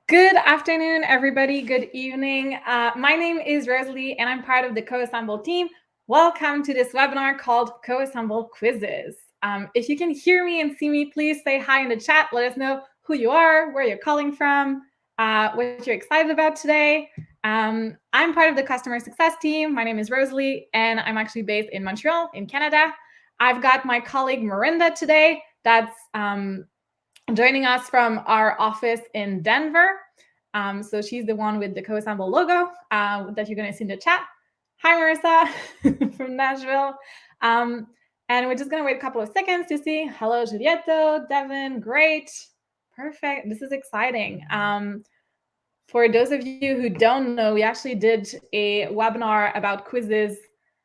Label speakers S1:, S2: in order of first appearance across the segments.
S1: Good afternoon, everybody. Good evening. My name is Rosalie, and I'm part of the Coassemble team. Welcome to this webinar called Coassemble Quizzes. If you can hear me and see me, please say hi in the chat. Let us know who you are, where you're calling from, what you're excited about today. I'm part of the customer success team. My name is Rosalie, and I'm actually based in Montreal, in Canada. I've got my colleague Marinda today. That's joining us from our office in Denver. So she's the one with the Coassemble logo that you're going to see in the chat. Hi, Marissa from Nashville. And we're just going to wait a couple of seconds to see. Hello, Julietto, Devin, great. Perfect. This is exciting. For those of you who don't know, we actually did a webinar about quizzes,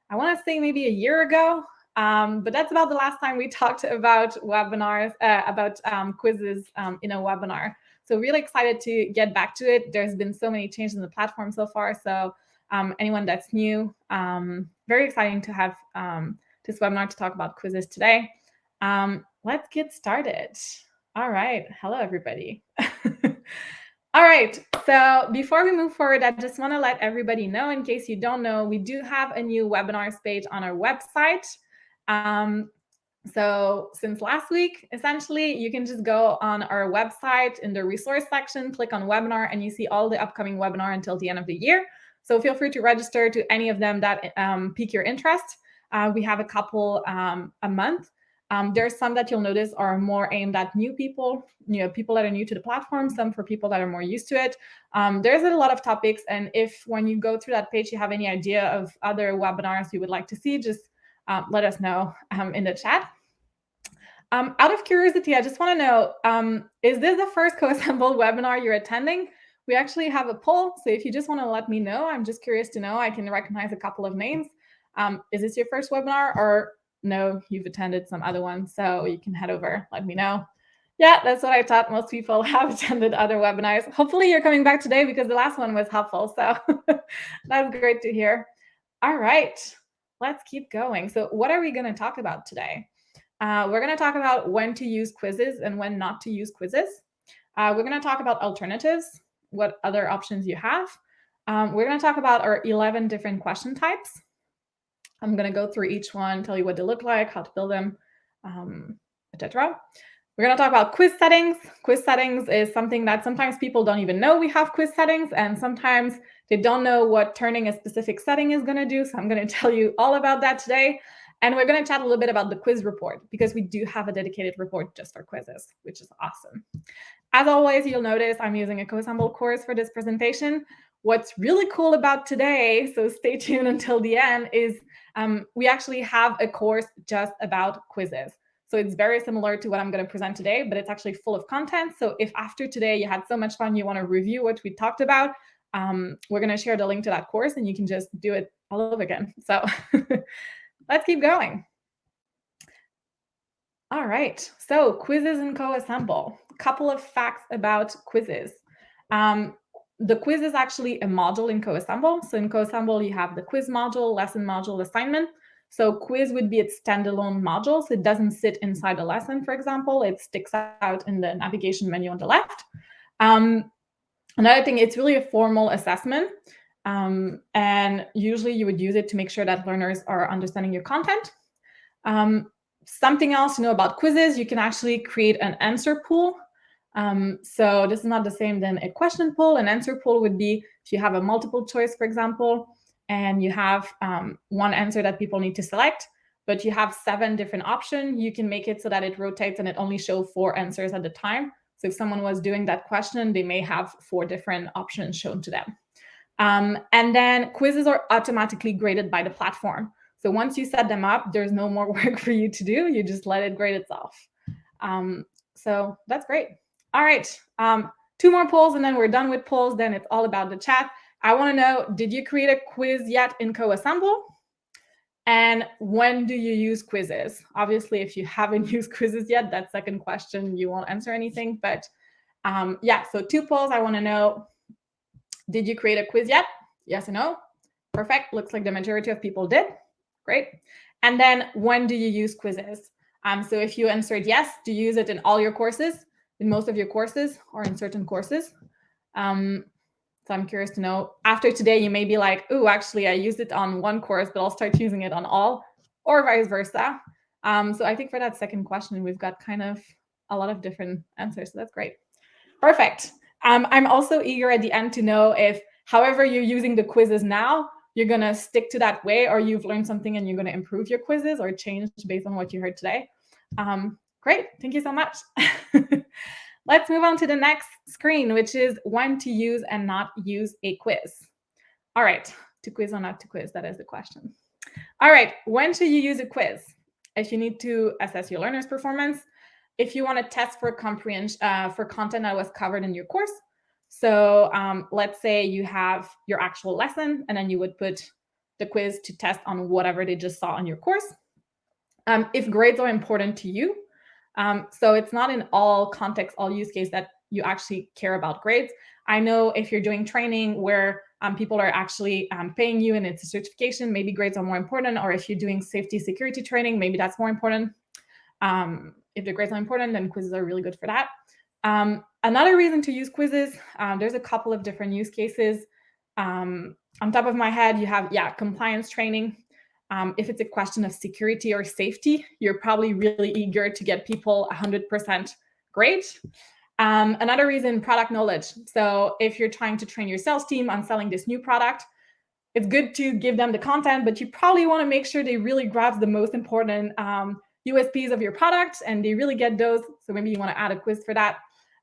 S1: I want to say maybe a year ago. But that's about the last time we talked about webinars, about quizzes in a webinar. So really excited to get back to it. There's been so many changes in the platform so far. So anyone that's new, very exciting to have this webinar to talk about quizzes today. Let's get started. All right. Hello, everybody. All right, so before we move forward, I just want to let everybody know, in case you don't know, we do have a new webinars page on our website. So since last week, essentially, you can just go on our website in the resource section, click on webinar, and you see all the upcoming webinar until the end of the year. So feel free to register to any of them that pique your interest. We have a couple a month. There's some that you'll notice are more aimed at new people, people that are new to the platform, some for people that are more used to it. There's a lot of topics, and if when you go through that page, you have any idea of other webinars you would like to see, just let us know in the chat. Out of curiosity, I just want to know, is this the first Coassemble webinar you're attending? We actually have a poll, so if you just want to let me know, I'm just curious to know. I can recognize a couple of names. Is this your first webinar, or no, you've attended some other ones? So you can head over, let me know. Yeah, that's what I thought. Most people have attended other webinars. Hopefully you're coming back today because the last one was helpful. So that's great to hear. All right, let's keep going. So what are we going to talk about today? We're going to talk about when to use quizzes and when not to use quizzes. We're going to talk about alternatives, what other options you have. We're going to talk about our 11 different question types. I'm going to go through each one, tell you what they look like, how to build them, etc. We're going to talk about quiz settings. Quiz settings is something that sometimes people don't even know we have quiz settings, and sometimes they don't know what turning a specific setting is going to do. So I'm going to tell you all about that today. And we're going to chat a little bit about the quiz report, because we do have a dedicated report just for quizzes, which is awesome. As always, you'll notice I'm using a Coassemble course for this presentation. What's really cool about today, so stay tuned until the end, is we actually have a course just about quizzes. So it's very similar to what I'm going to present today, but it's actually full of content. So if after today you had so much fun, you want to review what we talked about, we're going to share the link to that course, and you can just do it all over again. So let's keep going. All right, so quizzes in Coassemble. A couple of facts about quizzes. The quiz is actually a module in Coassemble. So in Coassemble, you have the quiz module, lesson module, assignment. So quiz would be its standalone module. So it doesn't sit inside a lesson, for example. It sticks out in the navigation menu on the left. Another thing, it's really a formal assessment. And usually you would use it to make sure that learners are understanding your content. Something else to know about quizzes, you can actually create an answer pool. So this is not the same than a question pool. An answer pool would be if you have a multiple choice, for example, and you have one answer that people need to select, but you have 7 different options, you can make it so that it rotates and it only shows 4 answers at a time. So if someone was doing that question, they may have 4 different options shown to them. And then quizzes are automatically graded by the platform. So once you set them up, there's no more work for you to do. You just let it grade itself. So that's great. All right, 2 more polls and then we're done with polls. Then it's all about the chat. I want to know, did you create a quiz yet in Coassemble? And when do you use quizzes? Obviously, if you haven't used quizzes yet, that second question, you won't answer anything. But yeah, so 2 polls. I want to know, did you create a quiz yet? Yes or no? Perfect. Looks like the majority of people did. Great. And then when do you use quizzes? So if you answered yes, do you use it in all your courses, in most of your courses, or in certain courses? So I'm curious to know, after today, you may be like, oh, actually, I used it on one course, but I'll start using it on all, or vice versa. So I think for that second question, we've got kind of a lot of different answers. So that's great. Perfect. I'm also eager at the end to know if, however you're using the quizzes now, you're going to stick to that way, or you've learned something and you're going to improve your quizzes or change based on what you heard today. Great. Thank you so much. Let's move on to the next screen, which is when to use and not use a quiz. All right. To quiz or not to quiz? That is the question. All right. When should you use a quiz? If you need to assess your learner's performance, if you want to test for comprehension for content that was covered in your course. So let's say you have your actual lesson, and then you would put the quiz to test on whatever they just saw in your course. If grades are important to you, so it's not in all contexts, all use case that you actually care about grades. I know if you're doing training where people are actually paying you and it's a certification, maybe grades are more important. Or if you're doing safety security training, maybe that's more important. If the grades are important, then quizzes are really good for that. Another reason to use quizzes, there's a couple of different use cases. On top of my head, you have, compliance training. If it's a question of security or safety, you're probably really eager to get people 100% grade. Another reason, product knowledge. So if you're trying to train your sales team on selling this new product, it's good to give them the content, but you probably want to make sure they really grasp the most important USPs of your product and they really get those. So maybe you want to add a quiz for that.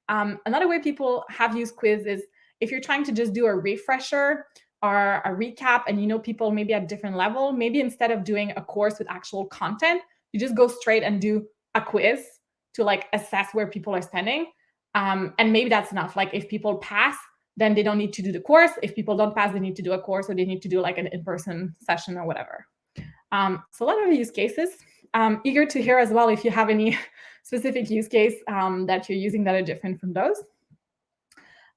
S1: Another way people have used quiz is if you're trying to just do a refresher or a recap and you know people maybe at different level, maybe instead of doing a course with actual content, you just go straight and do a quiz to like assess where people are standing. And maybe that's enough. Like if people pass, then they don't need to do the course. If people don't pass, they need to do a course or they need to do like an in-person session or whatever. So a lot of use cases. Eager to hear as well if you have any specific use case that you're using that are different from those.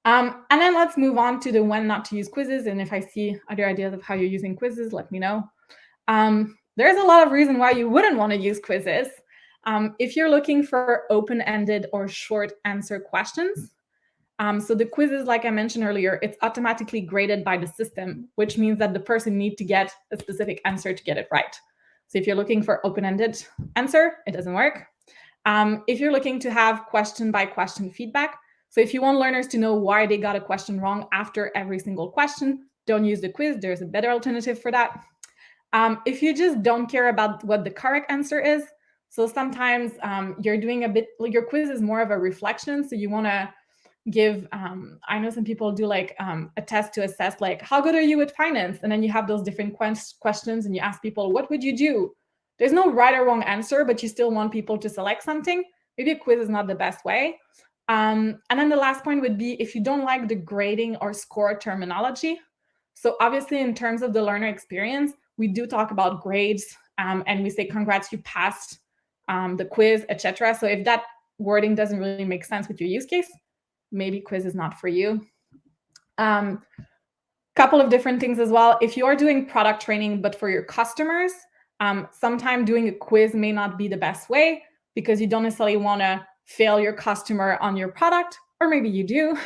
S1: And then let's move on to the when not to use quizzes. And if I see other ideas of how you're using quizzes, let me know. There's a lot of reason why you wouldn't want to use quizzes. If you're looking for open-ended or short answer questions, so the quizzes, like I mentioned earlier, it's automatically graded by the system, which means that the person needs to get a specific answer to get it right. So if you're looking for open-ended answer, it doesn't work. If you're looking to have question-by-question feedback, so if you want learners to know why they got a question wrong after every single question, don't use the quiz. There's a better alternative for that. If you just don't care about what the correct answer is, so sometimes you're doing a bit, your quiz is more of a reflection. So you want to give, I know some people do like a test to assess like, how good are you with finance? And then you have those different questions and you ask people, what would you do? There's no right or wrong answer, but you still want people to select something. Maybe a quiz is not the best way. And then the last point would be if you don't like the grading or score terminology. So obviously in terms of the learner experience, we do talk about grades and we say, congrats, you passed the quiz, etc. So if that wording doesn't really make sense with your use case, maybe quiz is not for you. Couple of different things as well. If you are doing product training, but for your customers, sometimes doing a quiz may not be the best way because you don't necessarily want to fail your customer on your product, or maybe you do.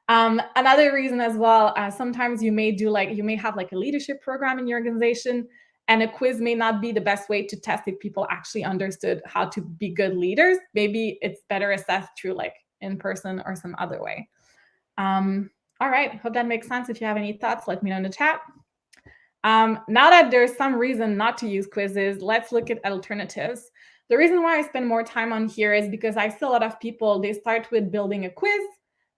S1: Another reason as well, sometimes you may have like a leadership program in your organization, and a quiz may not be the best way to test if people actually understood how to be good leaders. Maybe it's better assessed through like in person or some other way. All right, hope that makes sense. If you have any thoughts, let me know in the chat. Now that there's some reason not to use quizzes, let's look at alternatives. The reason why I spend more time on here is because I see a lot of people, they start with building a quiz,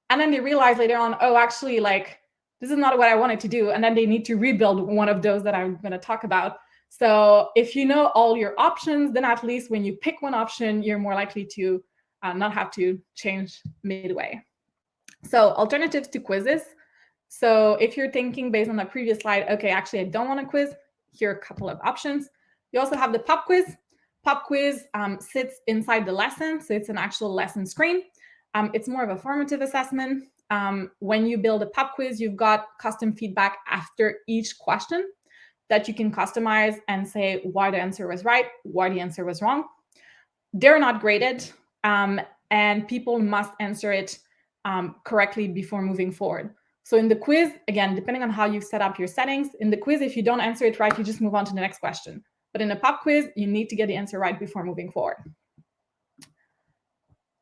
S1: and then they realize later on, oh, actually, like, this is not what I wanted to do. And then they need to rebuild one of those that I'm going to talk about. So if you know all your options, then at least when you pick one option, you're more likely to not have to change midway. So alternatives to quizzes. So if you're thinking based on the previous slide, okay, actually, I don't want a quiz, here are a couple of options. You also have the pop quiz. Pop quiz sits inside the lesson, so it's an actual lesson screen. It's more of a formative assessment. When you build a pop quiz, you've got custom feedback after each question that you can customize and say why the answer was right, why the answer was wrong. They're not graded, and people must answer it correctly before moving forward. So in the quiz, again, depending on how you set up your settings, in the quiz, if you don't answer it right, you just move on to the next question. But in a pop quiz, you need to get the answer right before moving forward.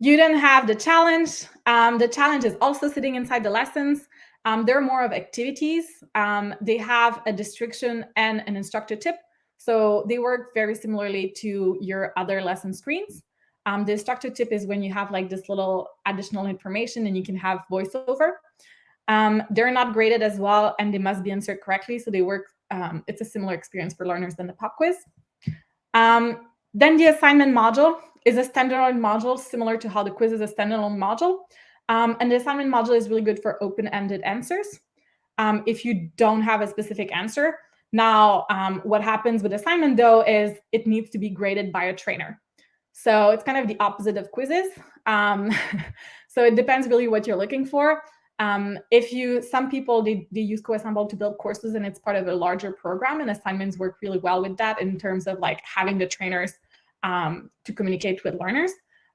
S1: You then have the challenge. The challenge is also sitting inside the lessons. They're more of activities. They have a description and an instructor tip. So they work very similarly to your other lesson screens. The instructor tip is when you have like this little additional information and you can have voiceover. They're not graded as well, and they must be answered correctly. So they work, it's a similar experience for learners than the pop quiz. Then the assignment module is a standalone module, similar to how the quiz is a standalone module. And the assignment module is really good for open-ended answers. If you don't have a specific answer. Now, what happens with assignment, though, is it needs to be graded by a trainer. So it's kind of the opposite of quizzes. So it depends really what you're looking for. Some people, they use Coassemble to build courses, and it's part of a larger program, and assignments work really well with that in terms of like having the trainers to communicate with learners.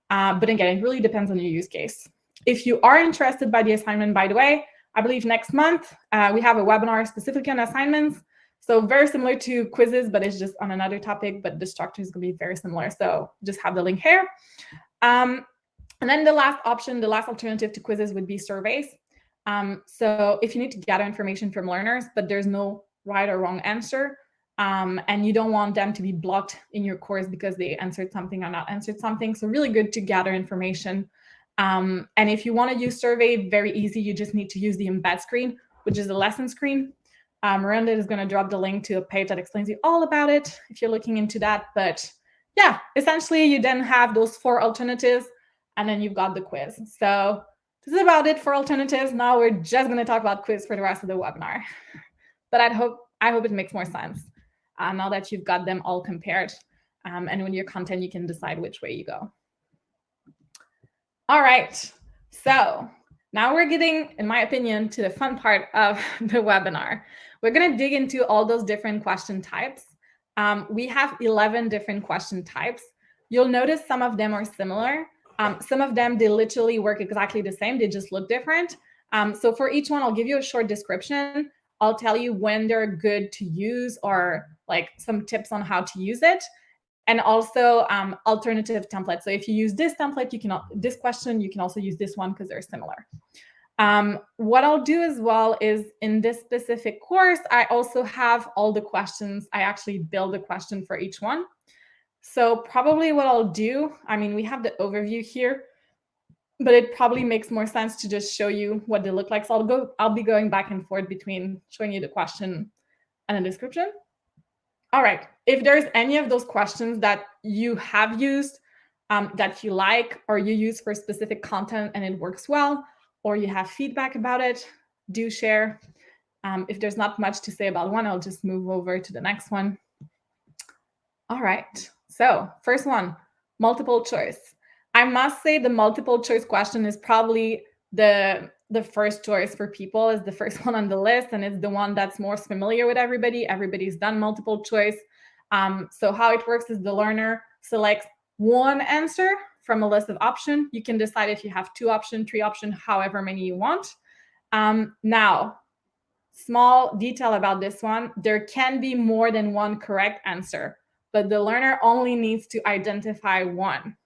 S1: But again, it really depends on your use case. If you are interested by the assignment, by the way, I believe next month we have a webinar specifically on assignments. So very similar to quizzes, but it's just on another topic, but the structure is going to be very similar. So just have the link here. And then the last option, the last alternative to quizzes would be surveys. So if you need to gather information from learners, but there's no right or wrong answer, and you don't want them to be blocked in your course because they answered something or not answered something. So really good to gather information. And if you want to use survey, very easy. You just need to use the embed screen, which is the lesson screen. Miranda is going to drop the link to a page that explains you all about it if you're looking into that. But yeah, essentially you then have those 4 alternatives, and then you've got the quiz. So this is about it for alternatives. Now we're just going to talk about quiz for the rest of the webinar. But I hope it makes more sense now that you've got them all compared. And with your content, you can decide which way you go. All right. So now we're getting, in my opinion, to the fun part of the webinar. We're going to dig into all those different question types. We have 11 different question types. You'll notice some of them are similar. Some of them, they literally work exactly the same. They just look different. So for each one, I'll give you a short description. I'll tell you when they're good to use or like some tips on how to use it. And also alternative templates. So if you use this template, this question, you can also use this one because they're similar. What I'll do as well is in this specific course, I also have all the questions. I actually build a question for each one. So probably what I'll do, I mean, we have the overview here, but it probably makes more sense to just show you what they look like. So I'll be going back and forth between showing you the question and a description. All right, if there's any of those questions that you have used that you like, or you use for specific content and it works well, or you have feedback about it, do share. If there's not much to say about one, I'll just move over to the next one. All right, so first one, multiple choice. I must say the multiple choice question is probably the first choice for people, is the first one on the list, and it's the one that's most familiar with everybody. Everybody's done multiple choice. So how it works is the learner selects one answer from a list of options. You can decide if you have 2 options, 3 options, however many you want. Now, small detail about this one, there can be more than one correct answer, but the learner only needs to identify one.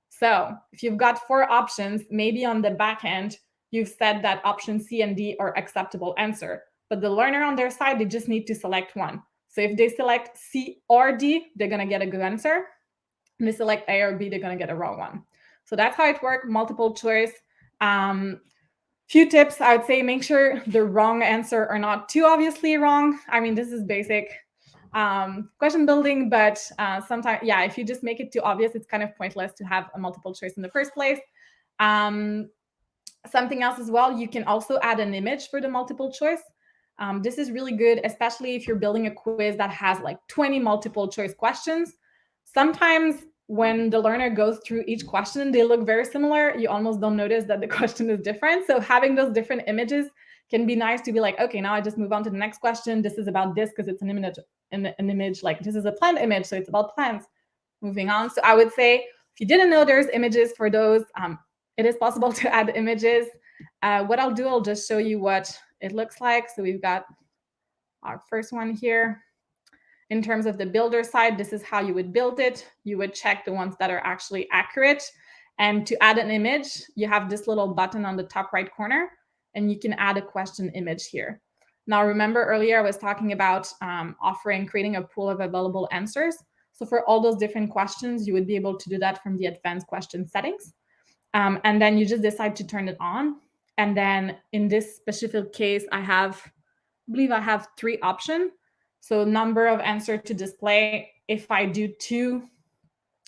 S1: So if you've got 4 options, maybe on the back end, you've said that option C and D are acceptable answer, but the learner on their side, they just need to select one. So if they select C or D, they're going to get a good answer. If they select A or B, they're going to get a wrong one. So that's how it works, multiple choice. Few tips, I would say make sure the wrong answer are not too obviously wrong. I mean, this is basic question building, but sometimes, yeah, if you just make it too obvious, it's kind of pointless to have a multiple choice in the first place. Something else as well, you can also add an image for the multiple choice. This is really good, especially if you're building a quiz that has like 20 multiple choice questions. Sometimes when the learner goes through each question, they look very similar. You almost don't notice that the question is different. So having those different images can be nice to be like, okay, now I just move on to the next question. This is about this because it's an image, like this is a plant image, so it's about plants. Moving on. So I would say if you didn't know there's images for those, it is possible to add images. What I'll do, I'll just show you what it looks like. So we've got our first one here. In terms of the builder side, this is how you would build it. You would check the ones that are actually accurate. And to add an image, you have this little button on the top right corner, and you can add a question image here. Now, remember earlier I was talking about creating a pool of available answers. So for all those different questions, you would be able to do that from the advanced question settings. And then you just decide to turn it on. And then in this specific case, I believe I have 3 options. So number of answer to display. If I do 2,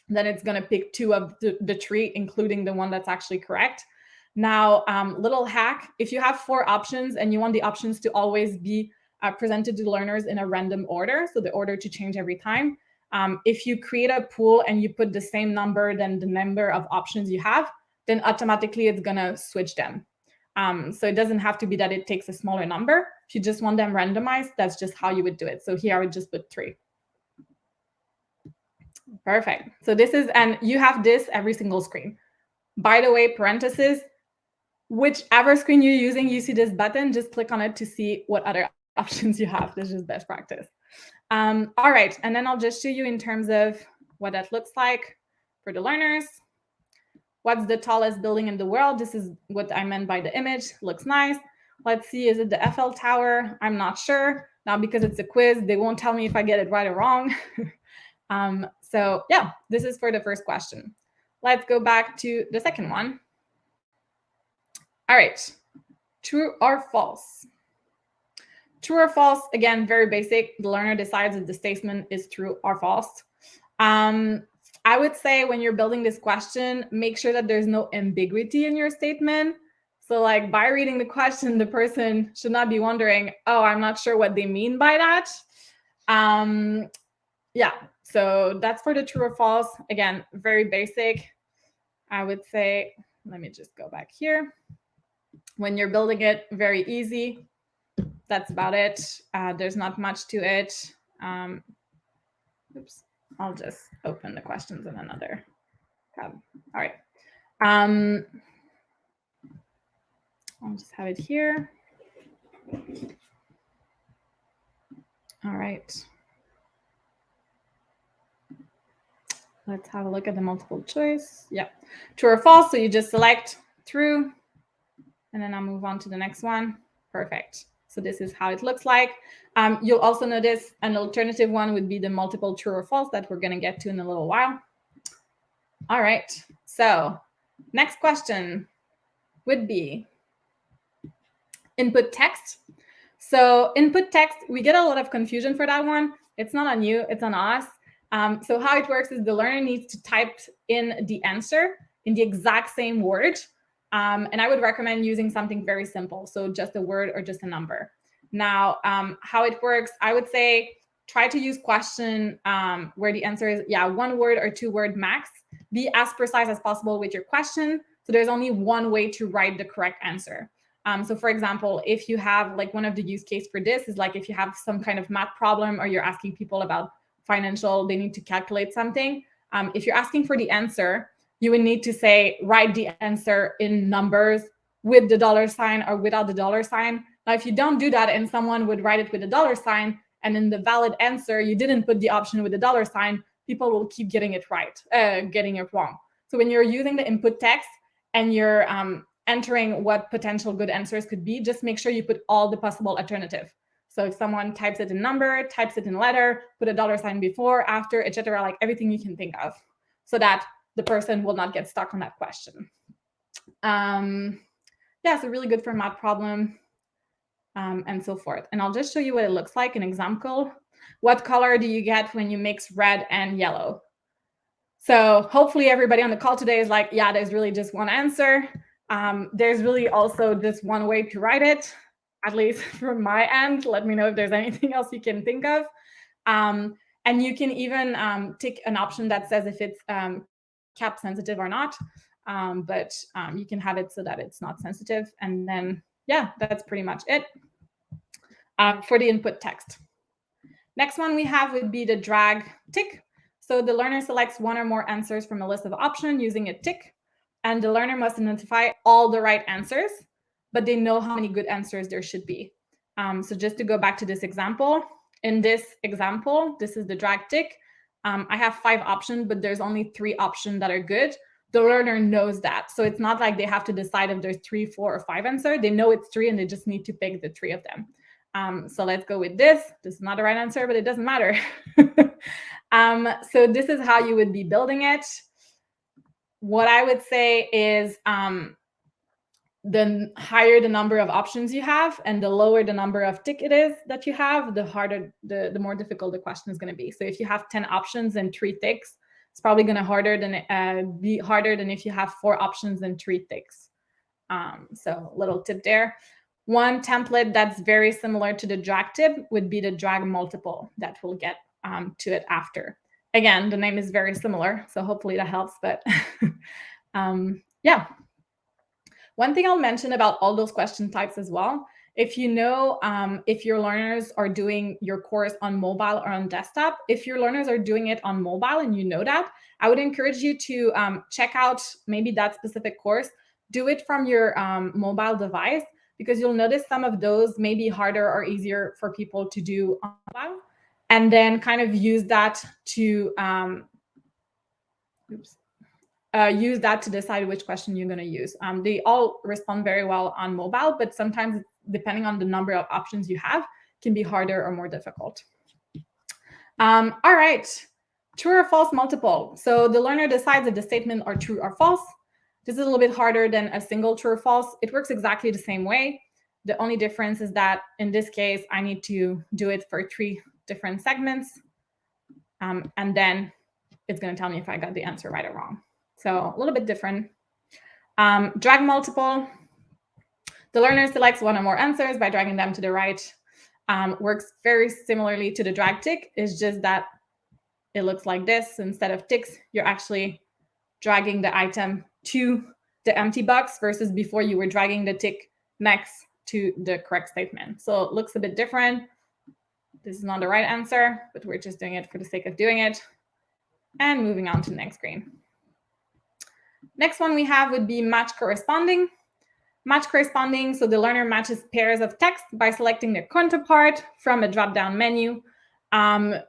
S1: then it's going to pick 2 of the 3, including the one that's actually correct. Now, little hack, if you have 4 options and you want the options to always be presented to learners in a random order, so the order to change every time, if you create a pool and you put the same number than the number of options you have, then automatically it's going to switch them. So it doesn't have to be that it takes a smaller number. If you just want them randomized, that's just how you would do it. So here I would just put 3. Perfect. So this is, and you have this every single screen. By the way, parentheses, whichever screen you're using, you see this button, just click on it to see what other options you have. This is just best practice. All right, and then I'll just show you in terms of what that looks like for the learners. What's the tallest building in the world? This is what I meant by the image. Looks nice. Let's see, is it the Eiffel Tower? I'm not sure. Now, because it's a quiz, they won't tell me if I get it right or wrong. So yeah, this is for the first question. Let's go back to the second one. All right, true or false? True or false, again, very basic. The learner decides if the statement is true or false. I would say when you're building this question, make sure that there's no ambiguity in your statement. So like by reading the question, the person should not be wondering, oh, I'm not sure what they mean by that. Yeah, so that's for the true or false. Again, very basic. I would say, let me just go back here. When you're building it, very easy. That's about it. There's not much to it. Oops. I'll just open the questions in another tab. All right. I'll just have it here. All right. Let's have a look at the multiple choice. Yep. True or false. So you just select true, and then I'll move on to the next one. Perfect. So this is how it looks like. You'll also notice an alternative one would be the multiple true or false that we're going to get to in a little while. All right. So next question would be input text. So input text, we get a lot of confusion for that one. It's not on you, it's on us. So how it works is the learner needs to type in the answer in the exact same word. And I would recommend using something very simple. So just a word or just a number. Now, how it works, I would say try to use question where the answer is, 1 word or 2 word max. Be as precise as possible with your question. So there's only one way to write the correct answer. So for example, if you have like one of the use case for this is like if you have some kind of math problem or you're asking people about financial, they need to calculate something. If you're asking for the answer, you would need to say, write the answer in numbers with the $sign or without the $sign. Now, if you don't do that and someone would write it with a $sign and in the valid answer, you didn't put the option with the $sign, people will keep getting it right, getting it wrong. So when you're using the input text and you're entering what potential good answers could be, just make sure you put all the possible alternative. So if someone types it in number, types it in letter, put a $sign before, after, etc., like everything you can think of, so that the person will not get stuck on that question. Yeah, so really good for math problem and so forth. And I'll just show you what it looks like, an example. What color do you get when you mix red and yellow? So hopefully everybody on the call today is like, yeah, there's really just one answer. There's really also just one way to write it, at least from my end. Let me know if there's anything else you can think of. And you can even tick an option that says if it's cap sensitive or not, but you can have it so that it's not sensitive. And then, yeah, that's pretty much it for the input text. Next one we have would be the drag tick. So the learner selects one or more answers from a list of options using a tick. and the learner must identify all the right answers, but they know how many good answers there should be. So just to go back to this example, in this example, this is the drag tick. I have 5 options, but there's only 3 options that are good. The learner knows that. So it's not like they have to decide if there's 3, 4, or 5 answers. They know it's 3 and they just need to pick the 3 of them. So let's go with this. This is not the right answer, but it doesn't matter. So this is how you would be building it. What I would say is the higher the number of options you have and the lower the number of tick it is that you have, the harder, the more difficult the question is going to be. So if you have 10 options and 3 ticks, it's probably going to be harder than if you have 4 options and 3 ticks. So little tip there. One template that's very similar to the drag tip would be the drag multiple that we'll get to it after. Again, the name is very similar, so hopefully that helps. But yeah. One thing I'll mention about all those question types as well, if you know, if your learners are doing your course on mobile or on desktop, if your learners are doing it on mobile and you know that, I would encourage you to check out maybe that specific course, do it from your mobile device, because you'll notice some of those may be harder or easier for people to do on mobile, and then kind of use that to use that to decide which question you're going to use. They all respond very well on mobile, but sometimes, depending on the number of options you have, can be harder or more difficult. All right, true or false multiple. So the learner decides if the statement are true or false. This is a little bit harder than a single true or false. It works exactly the same way. The only difference is that in this case, I need to do it for 3 different segments. And then it's going to tell me if I got the answer right or wrong. So a little bit different. Drag multiple. The learner selects 1 or more answers by dragging them to the right. Works very similarly to the drag tick. It's just that it looks like this. Instead of ticks, you're actually dragging the item to the empty box versus before you were dragging the tick next to the correct statement. So it looks a bit different. This is not the right answer, but we're just doing it for the sake of doing it. And moving on to the next screen. Next one we have would be match corresponding. Match corresponding, so the learner matches pairs of text by selecting their counterpart from a drop-down menu.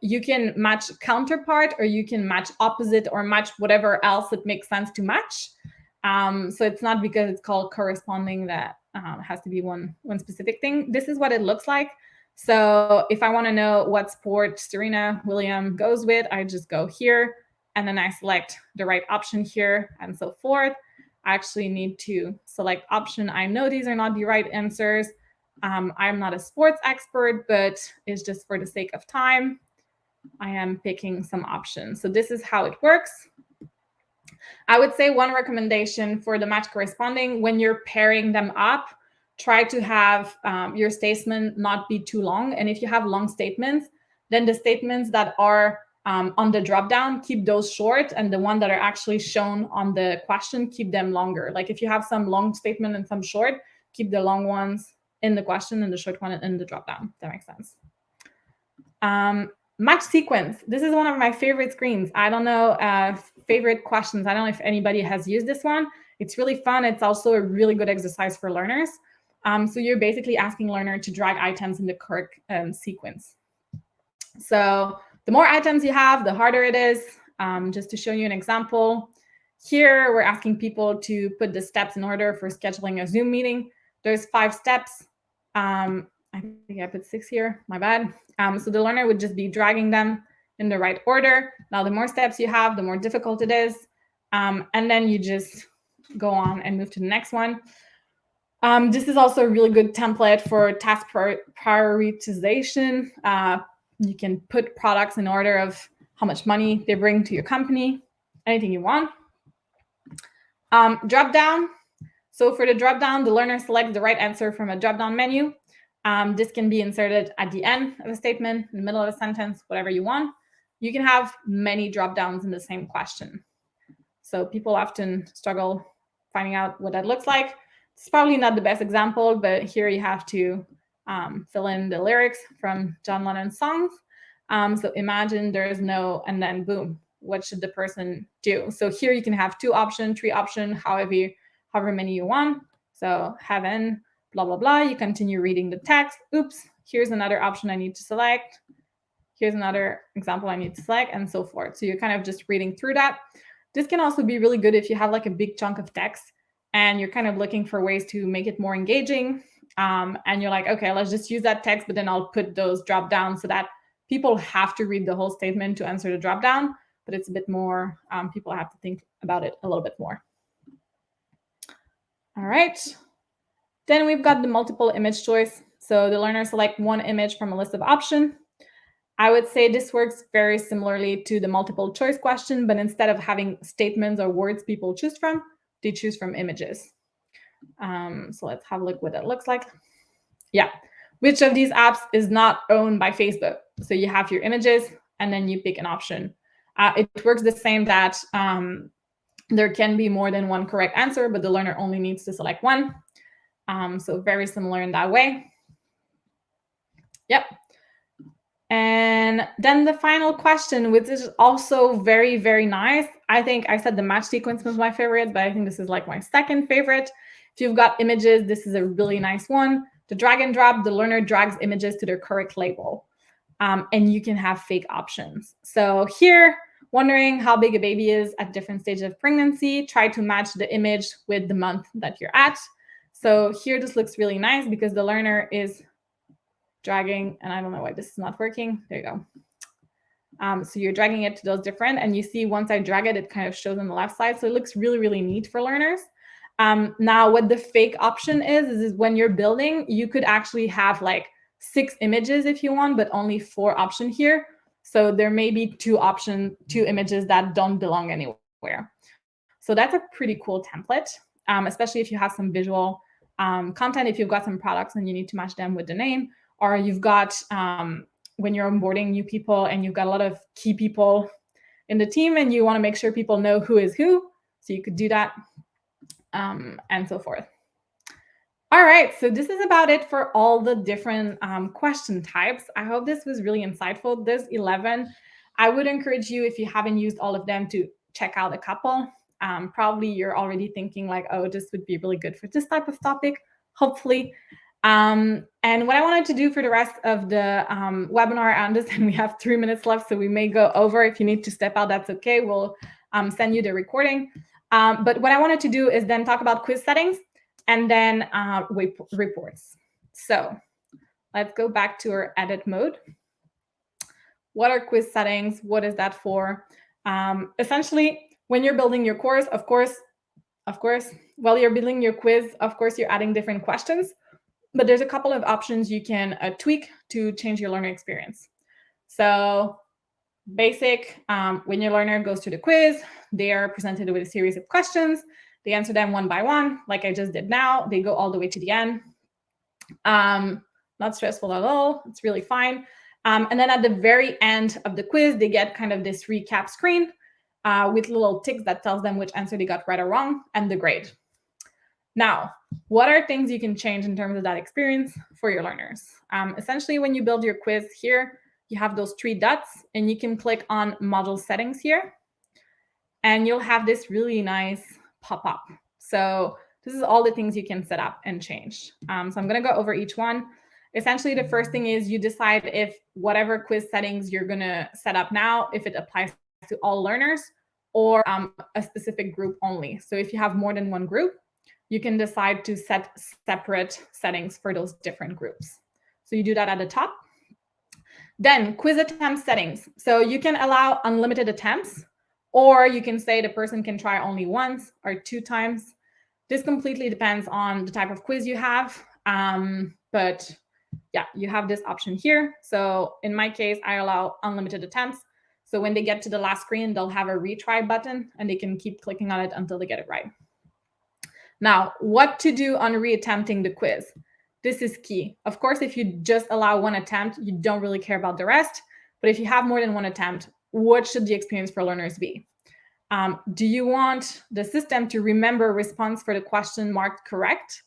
S1: You can match counterpart, or you can match opposite, or match whatever else it makes sense to match. So it's not because it's called corresponding that has to be one specific thing. This is what it looks like. So if I want to know what sport Serena Williams goes with, I just go here, and then I select the right option here, and so forth. I actually need to select option. I know these are not the right answers. I'm not a sports expert, but it's just for the sake of time. I am picking some options. So this is how it works. I would say one recommendation for the match corresponding, when you're pairing them up, try to have your statement not be too long. And if you have long statements, then the statements that are on the dropdown, keep those short, and the one that are actually shown on the question, keep them longer. Like if you have some long statement and some short, keep the long ones in the question and the short one in the dropdown. If that makes sense. Match sequence. This is one of my favorite screens. I don't know, favorite questions. I don't know if anybody has used this one. It's really fun. It's also a really good exercise for learners. So you're basically asking learner to drag items in the correct sequence. So the more items you have, the harder it is. Just to show you an example, here we're asking people to put the steps in order for scheduling a Zoom meeting. There's 5 steps. I think I put 6 here, my bad. So the learner would just be dragging them in the right order. Now, the more steps you have, the more difficult it is. And then you just go on and move to the next one. This is also a really good template for task prioritization. You can put products in order of how much money they bring to your company, anything you want. Drop down. So for the drop down, the learner selects the right answer from a drop down menu. This can be inserted at the end of a statement, in the middle of a sentence, whatever you want. You can have many drop downs in the same question. So people often struggle finding out what that looks like. It's probably not the best example, but here you have to fill in the lyrics from John Lennon's songs. So imagine there's no, and then boom, what should the person do. So here you can have 2 options, 3 options, however many you want. So heaven, blah, blah, blah. You continue reading the text. Oops, here's another option I need to select. Here's another example I need to select, and so forth. So you're kind of just reading through that. This can also be really good if you have like a big chunk of text and you're kind of looking for ways to make it more engaging. And you're like, okay, let's just use that text, but then I'll put those drop downs so that people have to read the whole statement to answer the drop down, but it's a bit more, people have to think about it a little bit more. All right. Then we've got the multiple image choice. So the learner select one image from a list of options. I would say this works very similarly to the multiple choice question, but instead of having statements or words people choose from, they choose from images. So let's have a look what that looks like. Yeah. Which of these apps is not owned by Facebook? So you have your images and then you pick an option. It works the same that there can be more than one correct answer, but the learner only needs to select one. So very similar in that way. Yep. And then the final question, which is also very, very nice. I think I said the match sequence was my favorite, but I think this is like my second favorite. If you've got images, this is a really nice one. The drag and drop, the learner drags images to their correct label. And you can have fake options. So here, wondering how big a baby is at different stages of pregnancy, try to match the image with the month that you're at. So here, this looks really nice because the learner is dragging, and I don't know why this is not working. There you go. So you're dragging it to those different, and you see once I drag it, it kind of shows on the left side. So it looks really, really neat for learners. Now, what the fake option is when you're building, you could actually have like 6 images if you want, but only 4 options here. So there may be 2 images that don't belong anywhere. So that's a pretty cool template, especially if you have some visual content, if you've got some products and you need to match them with the name, or you've got, when you're onboarding new people and you've got a lot of key people in the team and you want to make sure people know who is who. So you could do that, and so forth. All right, so this is about it for all the different question types. I hope this was really insightful. There's 11. I would encourage you, if you haven't used all of them, to check out a couple. Probably you're already thinking like, oh, this would be really good for this type of topic, hopefully. And what I wanted to do for the rest of the webinar, I understand we have 3 minutes left, so we may go over. If you need to step out, that's okay. We'll send you the recording. But what I wanted to do is then talk about quiz settings and then reports. So let's go back to our edit mode. What are quiz settings? What is that for? Essentially, when you're building your course, of course, while you're building your quiz, of course, you're adding different questions. But there's a couple of options you can tweak to change your learner experience. So basic, when your learner goes to the quiz, they are presented with a series of questions. They answer them one by one, like I just did now. They go all the way to the end. Not stressful at all. It's really fine. And then at the very end of the quiz, they get kind of this recap screen with little ticks that tells them which answer they got right or wrong and the grade. Now, what are things you can change in terms of that experience for your learners? Essentially, when you build your quiz here, you have those 3 dots, and you can click on module settings here, and you'll have this really nice pop-up. So this is all the things you can set up and change. So I'm going to go over each one. Essentially, the first thing is you decide if whatever quiz settings you're going to set up now, if it applies to all learners or a specific group only. So if you have more than one group, you can decide to set separate settings for those different groups. So you do that at the top. Then quiz attempt settings. So you can allow unlimited attempts, or you can say the person can try only once or 2 times. This completely depends on the type of quiz you have. But yeah, you have this option here. So in my case, I allow unlimited attempts. So when they get to the last screen, they'll have a retry button and they can keep clicking on it until they get it right. Now, what to do on reattempting the quiz? This is key. Of course, if you just allow 1 attempt, you don't really care about the rest. But if you have more than 1 attempt, what should the experience for learners be? Do you want the system to remember a response for the question marked correct?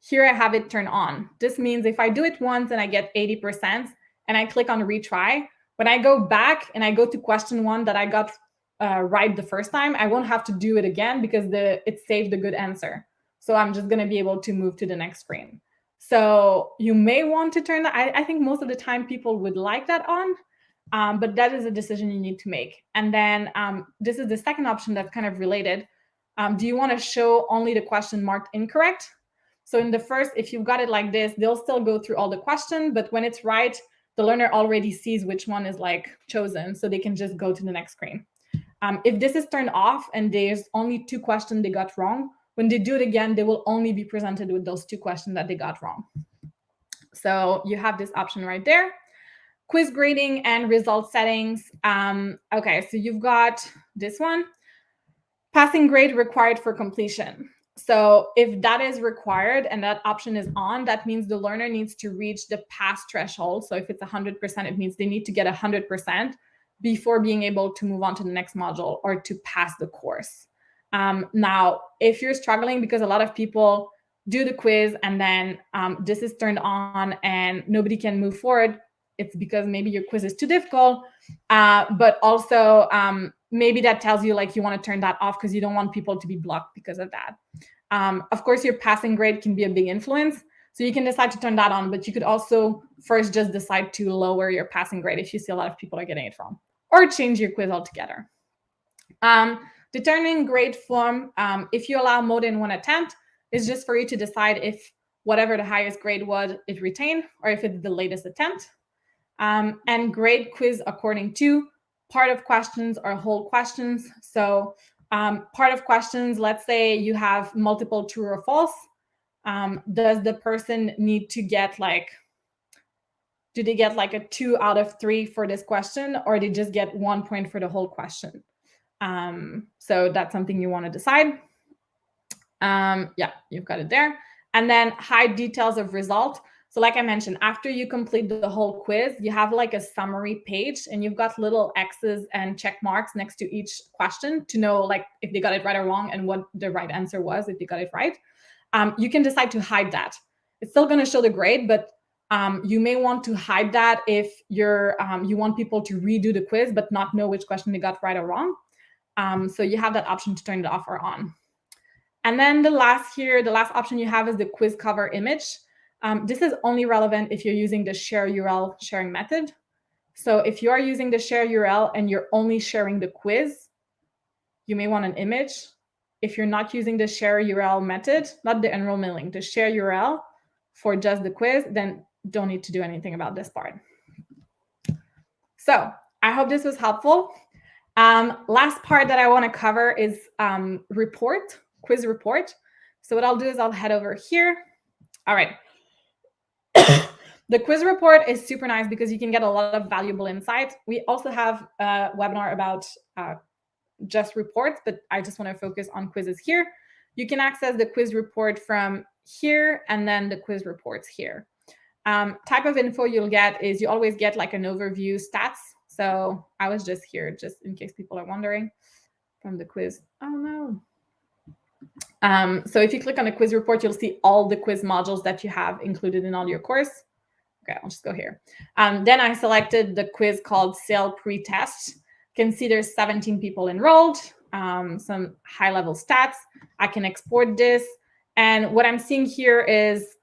S1: Here I have it turned on. This means if I do it once and I get 80% and I click on retry, when I go back and I go to question 1 that I got right the first time, I won't have to do it again because it saved a good answer. So I'm just going to be able to move to the next screen. So you may want to turn that. I think most of the time people would like that on, but that is a decision you need to make. And then this is the second option that's kind of related. Do you want to show only the question marked incorrect? So in the first, if you've got it like this, they'll still go through all the questions, but when it's right, the learner already sees which one is like chosen, so they can just go to the next screen. If this is turned off and there's only 2 questions they got wrong, when they do it again, they will only be presented with those 2 questions that they got wrong. So you have this option right there. Quiz grading and result settings. Okay, so you've got this one. Passing grade required for completion. So if that is required and that option is on, that means the learner needs to reach the pass threshold. So if it's 100%, it means they need to get 100% before being able to move on to the next module or to pass the course. Now, if you're struggling, because a lot of people do the quiz and then this is turned on and nobody can move forward, it's because maybe your quiz is too difficult, but also maybe that tells you like you want to turn that off because you don't want people to be blocked because of that. Of course, your passing grade can be a big influence. So you can decide to turn that on, but you could also first just decide to lower your passing grade if you see a lot of people are getting it wrong, or change your quiz altogether. Determining grade form, if you allow more than 1 attempt, is just for you to decide if whatever the highest grade was, it retained, or if it's the latest attempt. And grade quiz according to part of questions or whole questions. So part of questions, let's say you have multiple true or false. Does the person need to get do they get like a 2 out of 3 for this question, or they just get 1 point for the whole question? So that's something you want to decide. Yeah, you've got it there. And then hide details of result. So like I mentioned, after you complete the whole quiz, you have like a summary page and you've got little X's and check marks next to each question to know like if they got it right or wrong and what the right answer was if they got it right. You can decide to hide that. It's still going to show the grade, but you may want to hide that if you want people to redo the quiz but not know which question they got right or wrong. So you have that option to turn it off or on. And then the last option you have is the quiz cover image. This is only relevant if you're using the share URL sharing method. So if you are using the share URL and you're only sharing the quiz, you may want an image. If you're not using the share URL method, not the enrollment link, the share URL for just the quiz, then don't need to do anything about this part. So I hope this was helpful. Last part that I want to cover is quiz report. So what I'll do is I'll head over here. All right. The quiz report is super nice because you can get a lot of valuable insights. We also have a webinar about just reports, but I just want to focus on quizzes here. You can access the quiz report from here and then the quiz reports here. Type of info you'll get is you always get like an overview stats. So I was just here just in case people are wondering from the quiz. Oh no. So if you click on the quiz report, you'll see all the quiz modules that you have included in all your course. Okay, I'll just go here. Then I selected the quiz called SAIL Pre-Test. You can see there's 17 people enrolled, some high-level stats. I can export this. And what I'm seeing here is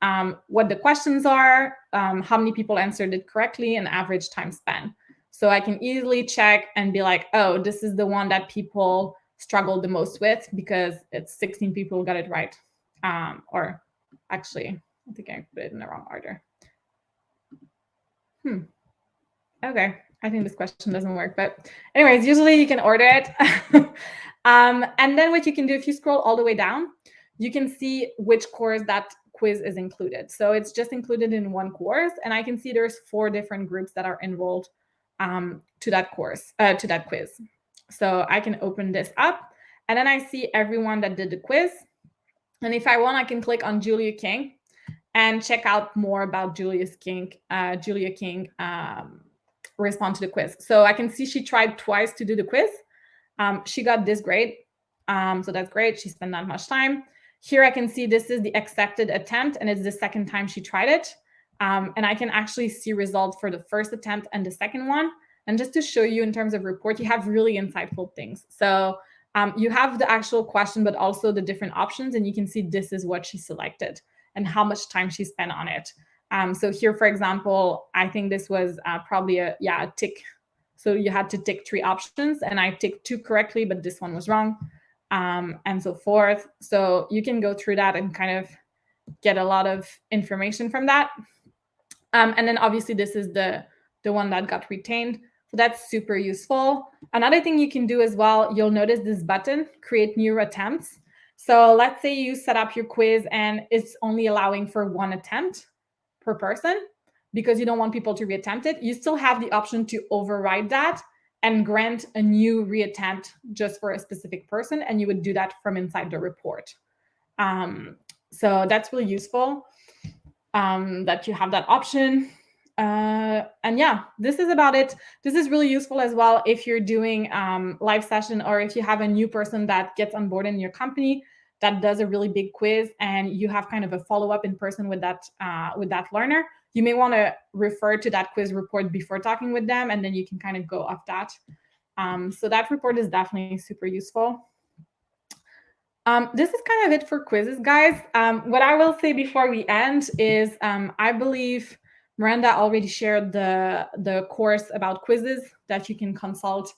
S1: what the questions are, how many people answered it correctly, and average time spent. So I can easily check and be like, oh, this is the one that people struggled the most with because it's 16 people got it right. Or actually, I think I put it in the wrong order. Okay, I think this question doesn't work, but anyways, usually you can order it. And then what you can do, if you scroll all the way down, you can see which course that quiz is included. So it's just included in one course, and I can see there's 4 different groups that are enrolled to that course, to that quiz. So I can open this up, and then I see everyone that did the quiz. And if I want, I can click on Julia King and check out more about Julia King respond to the quiz. So I can see she tried twice to do the quiz. She got this grade. So that's great. She spent that much time. Here I can see this is the accepted attempt, and it's the second time she tried it. And I can actually see results for the first attempt and the second one. And just to show you in terms of report, you have really insightful things. So you have the actual question, but also the different options, and you can see this is what she selected and how much time she spent on it. So here, for example, I think this was probably a tick. So you had to tick 3 options, and I ticked 2 correctly, but this one was wrong, and so forth. So you can go through that and kind of get a lot of information from that. And then obviously this is the one that got retained. So that's super useful. Another thing you can do as well, you'll notice this button, create new attempts. So let's say you set up your quiz and it's only allowing for 1 attempt per person because you don't want people to reattempt it. You still have the option to override that and grant a new reattempt just for a specific person. And you would do that from inside the report. So that's really useful that you have that option. And yeah, this is about it. This is really useful as well if you're doing live session, or if you have a new person that gets on board in your company that does a really big quiz and you have kind of a follow-up in person with that learner. You may want to refer to that quiz report before talking with them, and then you can kind of go off that. So that report is definitely super useful. This is kind of it for quizzes, guys. What I will say before we end is I believe Miranda already shared the course about quizzes that you can consult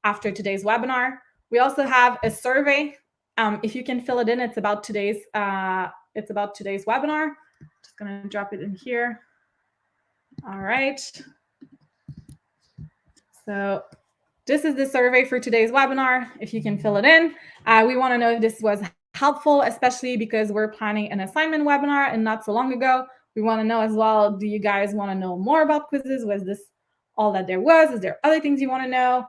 S1: after today's webinar. We also have a survey. If you can fill it in, it's about today's webinar. Just gonna drop it in here. All right. So this is the survey for today's webinar. If you can fill it in, we want to know if this was helpful, especially because we're planning an assignment webinar and not so long ago. We want to know as well, do you guys want to know more about quizzes? Was this all that there was? Is there other things you want to know?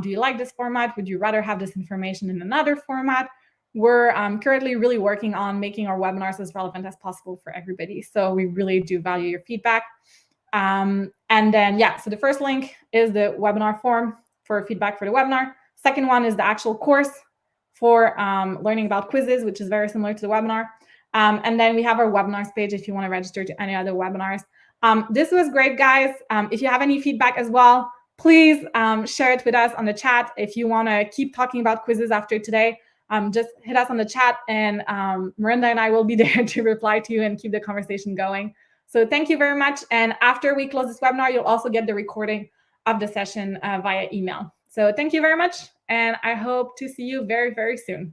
S1: Do you like this format? Would you rather have this information in another format? We're currently really working on making our webinars as relevant as possible for everybody. So we really do value your feedback. And then, yeah, so the first link is the webinar form for feedback for the webinar. Second one is the actual course for learning about quizzes, which is very similar to the webinar. And then we have our webinars page if you want to register to any other webinars. This was great, guys. If you have any feedback as well, please share it with us on the chat. If you want to keep talking about quizzes after today, just hit us on the chat, and Miranda and I will be there to reply to you and keep the conversation going. So thank you very much. And after we close this webinar, you'll also get the recording of the session via email. So thank you very much, and I hope to see you very, very soon.